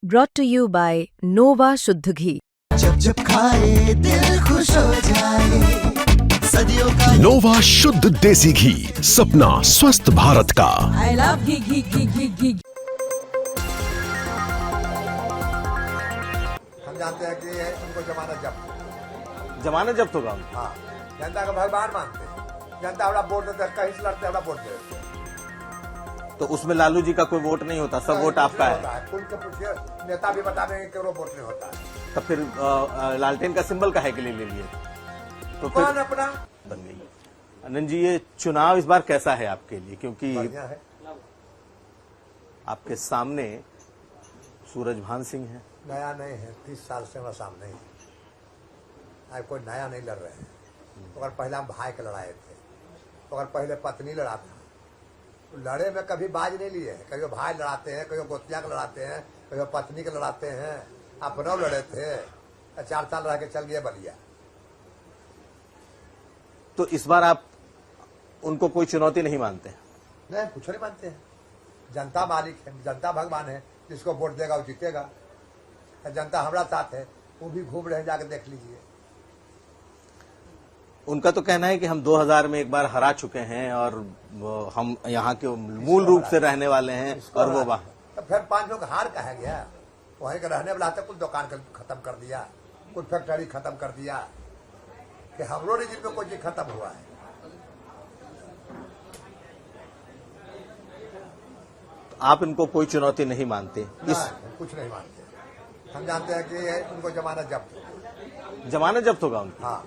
brought to you by Nova शुद्ध घी। जब जब खाए दिल खुश हो जाए, सदियों का नोवा शुद्ध देसी घी, सपना स्वस्थ भारत का। I love घी घी घी घी घी। हम जानते हैं कि उनको जमानत जब्त होगा। हाँ, जनता का भगवान मानते हैं। जनता अपना वोट देते, कहीं से लड़ते अपना वोट देते हैं। तो उसमें लालू जी का कोई वोट नहीं होता, सब वोट आपका है। खुल के पूछिए, नेता भी बता देंगे कि वो वोट नहीं होता है। तो फिर लालटेन का सिंबल काहे के लिए ले लिए? तो फिर कौन अपना बन गई। आनंद जी, ये चुनाव इस बार कैसा है आपके लिए? क्योंकि बढ़िया है। आपके सामने सूरजभान सिंह है। नया नहीं है, 30 साल से हमारे सामने ही आज कोई नया नहीं लड़ रहे हैं। अगर पहले हम भाई के लड़ाए थे, अगर पहले पत्नी लड़ा था, तो लड़े में कभी बाज नहीं लिए। कभी भाई लड़ाते हैं, कभी गोतिया के लड़ाते हैं, कभी पत्नी के लड़ाते हैं। अपना लड़े थे, 4 साल रह के चल गए बलिया। तो इस बार आप उनको कोई चुनौती नहीं मानते? नहीं, कुछ नहीं मानते हैं। जनता मालिक है, जनता भगवान है। जिसको वोट देगा वो जीतेगा। जनता हमारा साथ है, वो भी घूम रहे हैं, जाके देख लीजिए। उनका तो कहना है कि हम 2000 में एक बार हरा चुके हैं और हम यहाँ के मूल रूप से रहने वाले हैं। और वो वहां तो फिर 5 लोग हार कहा गया। वहीं के रहने वाला था, कुछ दुकान खत्म कर दिया, कुछ फैक्ट्री खत्म कर दिया, कि हमरो रिजिम में कोई चीज खत्म हुआ है। तो आप इनको कोई चुनौती नहीं मानते? कुछ नहीं मानते। हम जानते हैं कि उनको जमानत जब्त होगा उनकी। हाँ,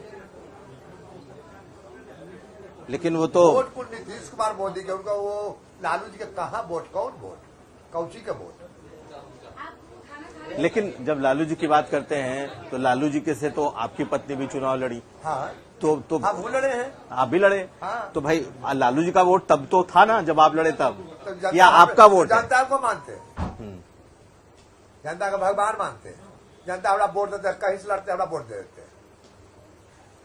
लेकिन वो तो वोट कुल नीतीश कुमार मोदी के, उनका वो लालू जी के कहाँ वोट, कौन वोट, कौची के वोट। लेकिन जब लालू जी की बात करते हैं तो लालू जी के से तो आपकी पत्नी भी चुनाव लड़ी। हाँ, तो आप वो लड़े हैं। आप भी लड़े। हाँ। तो भाई लालू जी का वोट तब तो था ना जब आप लड़े तब, तो या आपका वोट है? जनता को मानते हैं, जनता का भगवान मानते हैं। जनता अपना वोट देते, कहीं से लड़ते अपना वोट देते हैं।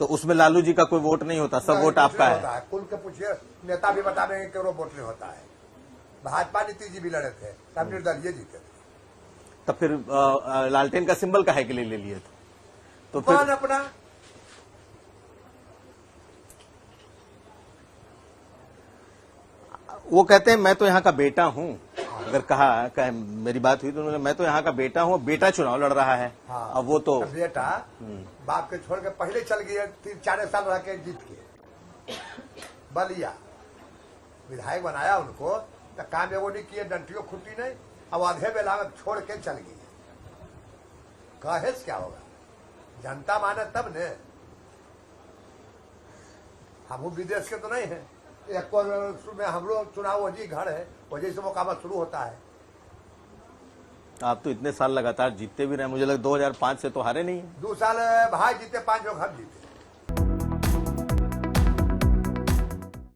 तो उसमें लालू जी का कोई वोट नहीं होता, सब वोट आपका है। खुल के पूछिए, नेता भी बता देंगे कि वो वोट नहीं होता है। भाजपा नीतीश जी भी लड़े थे, सब निर्दलीय जीते थे। तो फिर लालटेन का सिंबल काहे के लिए ले लिए थे? तो कौन फिर अपना वो कहते हैं मैं तो यहाँ का बेटा हूँ। अगर कहा मेरी बात हुई तो उन्होंने, मैं तो यहाँ का बेटा हूँ, बेटा चुनाव लड़ रहा है। हाँ, अब वो तो बेटा बाप के छोड़ के पहले चल गए, 3-4 साल रह के जीत के बलिया विधायक बनाया उनको। तो काम एगो नहीं किए, डंटियों खुटी नहीं। अब आधे बेला में छोड़ के चल गई। कहे से क्या होगा? जनता माने तब ने। हम विदेश के तो नहीं है। एक में हम लोग चुनाव वही घर है, वजह से मुकाबला शुरू होता है। आप तो इतने साल लगातार जीतते भी रहे, मुझे लगा 2005 से तो हारे नहीं है। 2 साल भाई जीते, 5 लोग हम जीते।